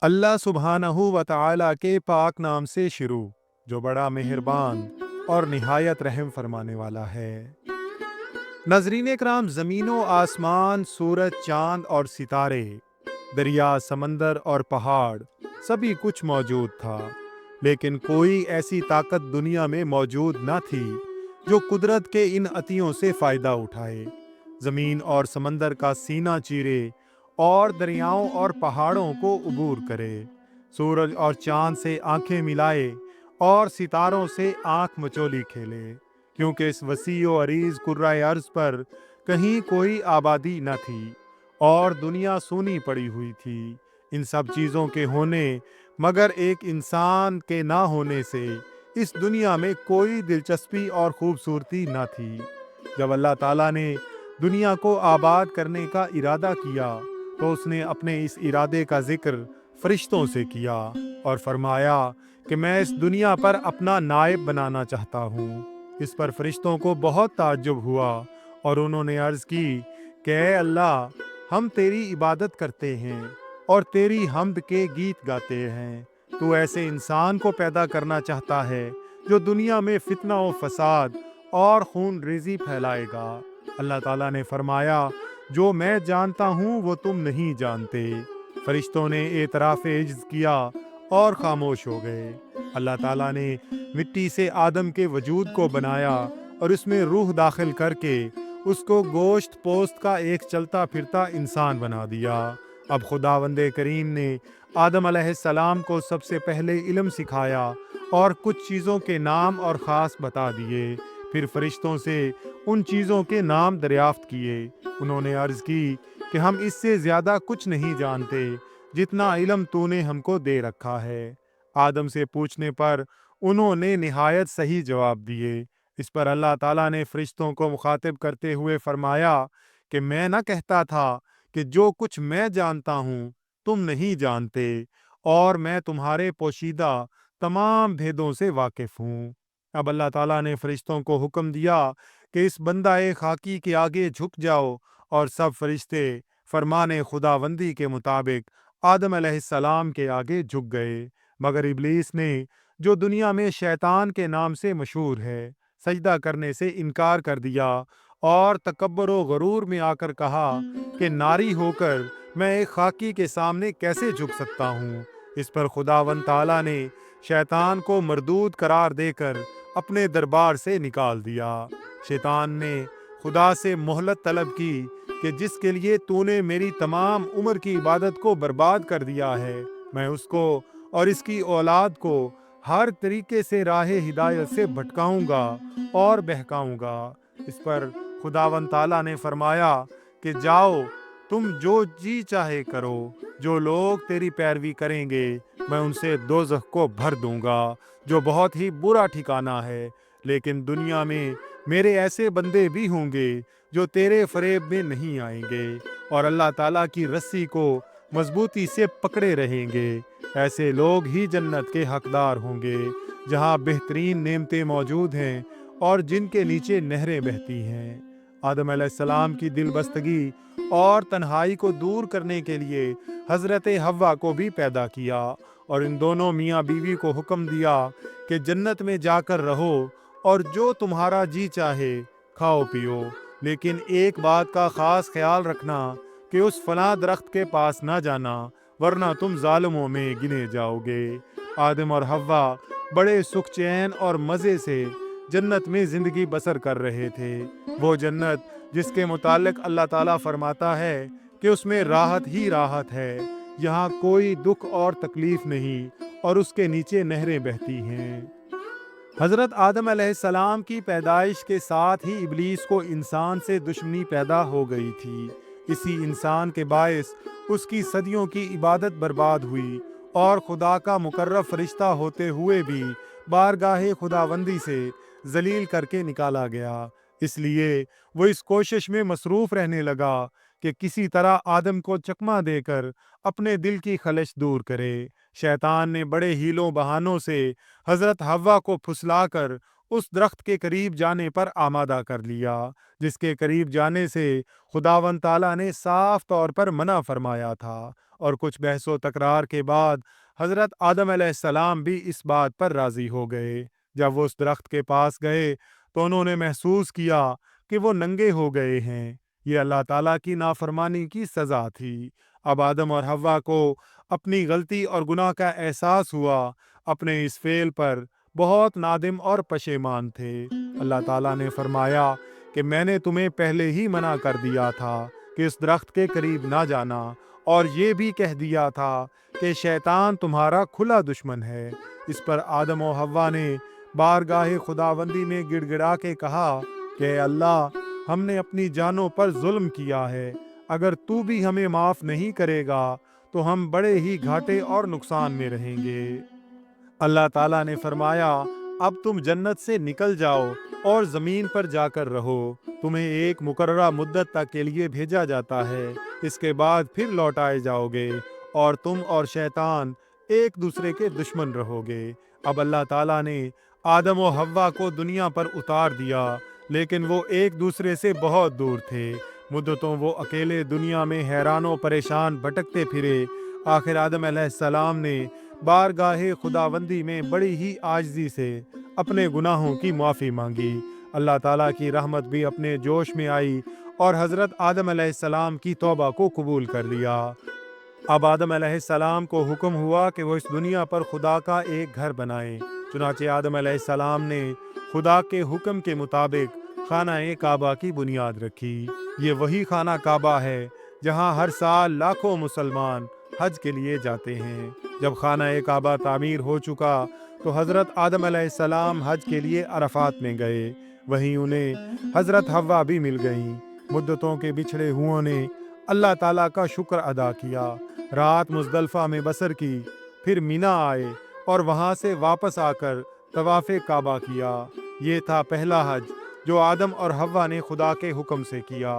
اللہ سبحانہو و تعالیٰ کے پاک نام سے شروع، جو بڑا مہربان اور نہایت رحم فرمانے والا ہے۔ ناظرین اکرام، زمین و آسمان، سورج، چاند اور ستارے، دریا، سمندر اور پہاڑ، سبھی کچھ موجود تھا، لیکن کوئی ایسی طاقت دنیا میں موجود نہ تھی جو قدرت کے ان عطیوں سے فائدہ اٹھائے، زمین اور سمندر کا سینہ چیرے اور دریاؤں اور پہاڑوں کو عبور کرے، سورج اور چاند سے آنکھیں ملائے اور ستاروں سے آنکھ مچولی کھیلے، کیونکہ اس وسیع و عریض کرۂ ارض پر کہیں کوئی آبادی نہ تھی اور دنیا سونی پڑی ہوئی تھی ان سب چیزوں کے ہونے مگر ایک انسان کے نہ ہونے سے اس دنیا میں کوئی دلچسپی اور خوبصورتی نہ تھی۔ جب اللہ تعالیٰ نے دنیا کو آباد کرنے کا ارادہ کیا تو اس نے اپنے اس ارادے کا ذکر فرشتوں سے کیا اور فرمایا کہ میں اس دنیا پر اپنا نائب بنانا چاہتا ہوں۔ اس پر فرشتوں کو بہت تعجب ہوا اور انہوں نے عرض کی کہ اے اللہ، ہم تیری عبادت کرتے ہیں اور تیری حمد کے گیت گاتے ہیں، تو ایسے انسان کو پیدا کرنا چاہتا ہے جو دنیا میں فتنہ و فساد اور خون ریزی پھیلائے گا۔ اللہ تعالیٰ نے فرمایا جو میں جانتا ہوں وہ تم نہیں جانتے۔ فرشتوں نے اعتراف عجز کیا اور خاموش ہو گئے۔ اللہ تعالیٰ نے مٹی سے آدم کے وجود کو بنایا اور اس میں روح داخل کر کے اس کو گوشت پوست کا ایک چلتا پھرتا انسان بنا دیا۔ اب خداوند کریم نے آدم علیہ السلام کو سب سے پہلے علم سکھایا اور کچھ چیزوں کے نام اور خاص بتا دیے، پھر فرشتوں سے ان چیزوں کے نام دریافت کیے۔ انہوں نے عرض کی کہ ہم اس سے زیادہ کچھ نہیں جانتے جتنا علم تو نے ہم کو دے رکھا ہے۔ آدم سے پوچھنے پر انہوں نے نہایت صحیح جواب دیے۔ اس پر اللہ تعالیٰ نے فرشتوں کو مخاطب کرتے ہوئے فرمایا کہ میں نہ کہتا تھا کہ جو کچھ میں جانتا ہوں تم نہیں جانتے، اور میں تمہارے پوشیدہ تمام بھیدوں سے واقف ہوں۔ اب اللہ تعالیٰ نے فرشتوں کو حکم دیا کہ اس بندہ خاکی کے آگے جھک جاؤ، اور سب فرشتے فرمان خداوندی کے مطابق آدم علیہ السلام کے آگے جھک گئے، مگر ابلیس نے، جو دنیا میں شیطان کے نام سے مشہور ہے، سجدہ کرنے سے انکار کر دیا اور تکبر و غرور میں آ کر کہا کہ ناری ہو کر میں ایک خاکی کے سامنے کیسے جھک سکتا ہوں۔ اس پر خداوند تعالیٰ نے شیطان کو مردود قرار دے کر اپنے دربار سے نکال دیا۔ شیطان نے خدا سے مہلت طلب کی کہ جس کے لیے تو نے میری تمام عمر کی عبادت کو برباد کر دیا ہے، میں اس کو اور اس کی اولاد کو ہر طریقے سے راہ ہدایت سے بھٹکاؤں گا اور بہکاؤں گا۔ اس پر خداوند تعالیٰ نے فرمایا کہ جاؤ، تم جو جی چاہے کرو، جو لوگ تیری پیروی کریں گے میں ان سے دوزخ کو بھر دوں گا، جو بہت ہی برا ٹھکانہ ہے، لیکن دنیا میں میرے ایسے بندے بھی ہوں گے جو تیرے فریب میں نہیں آئیں گے اور اللہ تعالیٰ کی رسی کو مضبوطی سے پکڑے رہیں گے۔ ایسے لوگ ہی جنت کے حقدار ہوں گے، جہاں بہترین نعمتیں موجود ہیں اور جن کے نیچے نہریں بہتی ہیں۔ آدم علیہ السلام کی دل بستگی اور تنہائی کو دور کرنے کے لیے حضرت حوا کو بھی پیدا کیا اور ان دونوں میاں بیوی کو حکم دیا کہ جنت میں جا کر رہو اور جو تمہارا جی چاہے کھاؤ پیو، لیکن ایک بات کا خاص خیال رکھنا کہ اس فلاں درخت کے پاس نہ جانا، ورنہ تم ظالموں میں گنے جاؤ گے۔ آدم اور حوا بڑے سکھ چین اور مزے سے جنت میں زندگی بسر کر رہے تھے، وہ جنت جس کے متعلق اللہ تعالیٰ فرماتا ہے کہ اس میں راحت ہی راحت ہے، یہاں کوئی دکھ اور تکلیف نہیں، اور اس کے نیچے نہریں بہتی ہیں۔ حضرت آدم علیہ السلام کی پیدائش کے ساتھ ہی ابلیس کو انسان سے دشمنی پیدا ہو گئی تھی۔ اسی انسان کے باعث اس کی صدیوں کی عبادت برباد ہوئی اور خدا کا مقرب فرشتہ ہوتے ہوئے بھی بارگاہ خداوندی سے ذلیل کر کے نکالا گیا۔ اس لیے وہ اس کوشش میں مصروف رہنے لگا کہ کسی طرح آدم کو چکمہ دے کر اپنے دل کی خلش دور کرے۔ شیطان نے بڑے ہیلوں بہانوں سے حضرت حوا کو پھسلا کر اس درخت کے قریب جانے پر آمادہ کر لیا، جس کے قریب جانے سے خداوند تعالیٰ نے صاف طور پر منع فرمایا تھا، اور کچھ بحث و تکرار کے بعد حضرت آدم علیہ السلام بھی اس بات پر راضی ہو گئے۔ جب وہ اس درخت کے پاس گئے تو انہوں نے محسوس کیا کہ وہ ننگے ہو گئے ہیں۔ یہ اللہ تعالیٰ کی نافرمانی کی سزا تھی۔ اب آدم اور حوا کو اپنی غلطی اور گناہ کا احساس ہوا۔ اپنے اس فعل پر بہت نادم اور پشیمان تھے۔ اللہ تعالیٰ نے فرمایا کہ میں نے تمہیں پہلے ہی منع کر دیا تھا کہ اس درخت کے قریب نہ جانا، اور یہ بھی کہہ دیا تھا کہ شیطان تمہارا کھلا دشمن ہے۔ اس پر آدم و حوا نے بارگاہ خداوندی میں گڑ گڑا کے کہا کہ اے اللہ، ہم نے اپنی جانوں پر ظلم کیا ہے۔ اگر تو بھی ہمیں معاف نہیں کرے گا تو ہم بڑے ہی گھاٹے اور نقصان میں رہیں گے۔ اللہ تعالیٰ نے فرمایا اب تم جنت سے نکل جاؤ اور زمین پر جا کر رہو۔ تمہیں ایک مقررہ مدت تک کے لیے بھیجا جاتا ہے، اس کے بعد پھر لوٹائے جاؤ گے اور تم اور شیطان ایک دوسرے کے دشمن رہو گے۔ اب اللہ تعالیٰ نے آدم و حوا کو دنیا پر اتار دیا، لیکن وہ ایک دوسرے سے بہت دور تھے۔ مدتوں وہ اکیلے دنیا میں حیران و پریشان بھٹکتے پھرے۔ آخر آدم علیہ السلام نے بارگاہ خداوندی میں بڑی ہی عاجزی سے اپنے گناہوں کی معافی مانگی۔ اللہ تعالیٰ کی رحمت بھی اپنے جوش میں آئی اور حضرت آدم علیہ السلام کی توبہ کو قبول کر لیا۔ اب آدم علیہ السلام کو حکم ہوا کہ وہ اس دنیا پر خدا کا ایک گھر بنائیں۔ چنانچہ آدم علیہ السلام نے خدا کے حکم کے مطابق خانہ کعبہ کی بنیاد رکھی۔ یہ وہی خانہ کعبہ ہے جہاں ہر سال لاکھوں مسلمان حج کے لیے جاتے ہیں۔ جب خانہ کعبہ تعمیر ہو چکا تو حضرت آدم علیہ السلام حج کے لیے عرفات میں گئے۔ وہیں انہیں حضرت حوا بھی مل گئیں۔ مدتوں کے بچھڑے ہوں نے اللہ تعالیٰ کا شکر ادا کیا، رات مزدلفہ میں بسر کی، پھر مینا آئے اور وہاں سے واپس آ کر طواف کعبہ کیا۔ یہ تھا پہلا حج جو آدم اور حوا نے خدا کے حکم سے کیا۔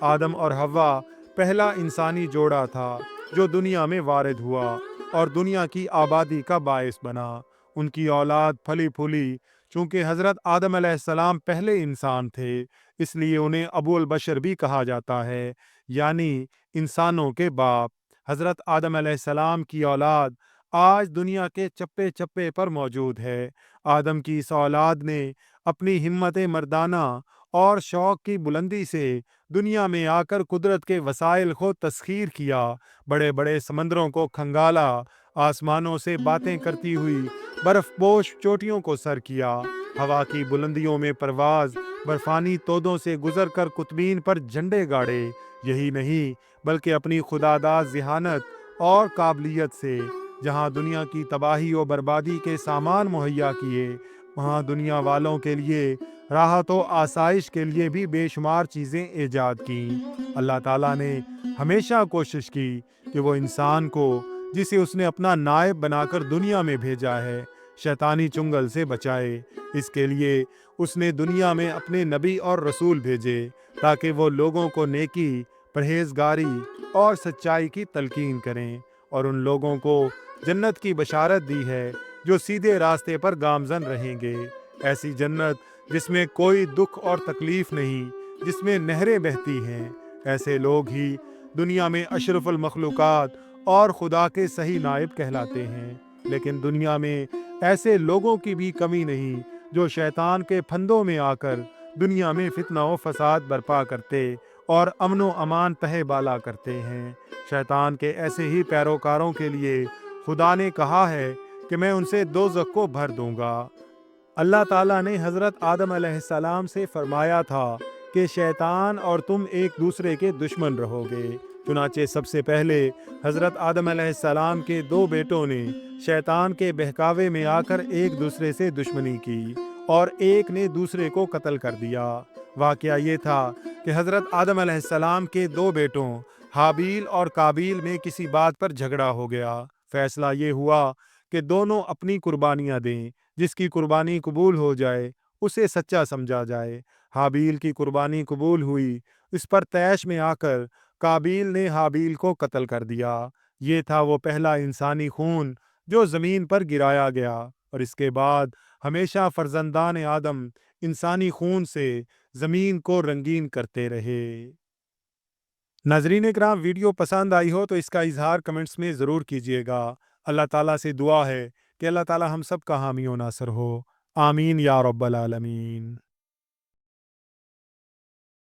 آدم اور حوا پہلا انسانی جوڑا تھا جو دنیا میں وارد ہوا اور دنیا کی آبادی کا باعث بنا۔ ان کی اولاد پھلی پھولی۔ چونکہ حضرت آدم علیہ السلام پہلے انسان تھے، اس لیے انہیں ابو البشر بھی کہا جاتا ہے، یعنی انسانوں کے باپ۔ حضرت آدم علیہ السلام کی اولاد آج دنیا کے چپے چپے پر موجود ہے۔ آدم کی اس اولاد نے اپنی ہمت مردانہ اور شوق کی بلندی سے دنیا میں آ کر قدرت کے وسائل کو تسخیر کیا، بڑے بڑے سمندروں کو کھنگالا، آسمانوں سے باتیں کرتی ہوئی برف پوش چوٹیوں کو سر کیا، ہوا کی بلندیوں میں پرواز، برفانی تودوں سے گزر کر قطبین پر جھنڈے گاڑے۔ یہی نہیں بلکہ اپنی خداداد ذہانت اور قابلیت سے جہاں دنیا کی تباہی و بربادی کے سامان مہیا کیے، وہاں دنیا والوں کے لیے راحت و آسائش کے لیے بھی بے شمار چیزیں ایجاد کیں۔ اللہ تعالیٰ نے ہمیشہ کوشش کی کہ وہ انسان کو، جسے اس نے اپنا نائب بنا کر دنیا میں بھیجا ہے، شیطانی چنگل سے بچائے۔ اس کے لیے اس نے دنیا میں اپنے نبی اور رسول بھیجے تاکہ وہ لوگوں کو نیکی، پرہیزگاری اور سچائی کی تلقین کریں، اور ان لوگوں کو جنت کی بشارت دی ہے جو سیدھے راستے پر گامزن رہیں گے۔ ایسی جنت جس میں کوئی دکھ اور تکلیف نہیں، جس میں نہریں بہتی ہیں۔ ایسے لوگ ہی دنیا میں اشرف المخلوقات اور خدا کے صحیح نائب کہلاتے ہیں۔ لیکن دنیا میں ایسے لوگوں کی بھی کمی نہیں جو شیطان کے پھندوں میں آ کر دنیا میں فتنہ و فساد برپا کرتے اور امن و امان تہے بالا کرتے ہیں۔ شیطان کے ایسے ہی پیروکاروں کے لیے خدا نے کہا ہے کہ میں ان سے دوزخ کو بھر دوں گا۔ اللہ تعالیٰ نے حضرت آدم علیہ السلام سے فرمایا تھا کہ شیطان اور تم ایک دوسرے کے دشمن رہو گے۔ چنانچہ سب سے پہلے حضرت آدم علیہ السلام کے دو بیٹوں نے شیطان کے بہکاوے میں آ کر ایک دوسرے سے دشمنی کی اور ایک نے دوسرے کو قتل کر دیا۔ واقعہ یہ تھا کہ حضرت آدم علیہ السلام کے دو بیٹوں حابیل اور قابیل میں کسی بات پر جھگڑا ہو گیا۔ فیصلہ یہ ہوا کہ دونوں اپنی قربانیاں دیں، جس کی قربانی قبول ہو جائے اسے سچا سمجھا جائے۔ حابیل کی قربانی قبول ہوئی، اس پر طیش میں آ کر قابیل نے حابیل کو قتل کر دیا۔ یہ تھا وہ پہلا انسانی خون جو زمین پر گرایا گیا، اور اس کے بعد ہمیشہ فرزندان آدم انسانی خون سے زمین کو رنگین کرتے رہے۔ ناظرین اکرام، ویڈیو پسند آئی ہو تو اس کا اظہار کمنٹس میں ضرور کیجیے گا۔ اللہ تعالیٰ سے دعا ہے کہ اللہ تعالیٰ ہم سب کا حامی و ناصر ہو۔ آمین یا رب العالمین۔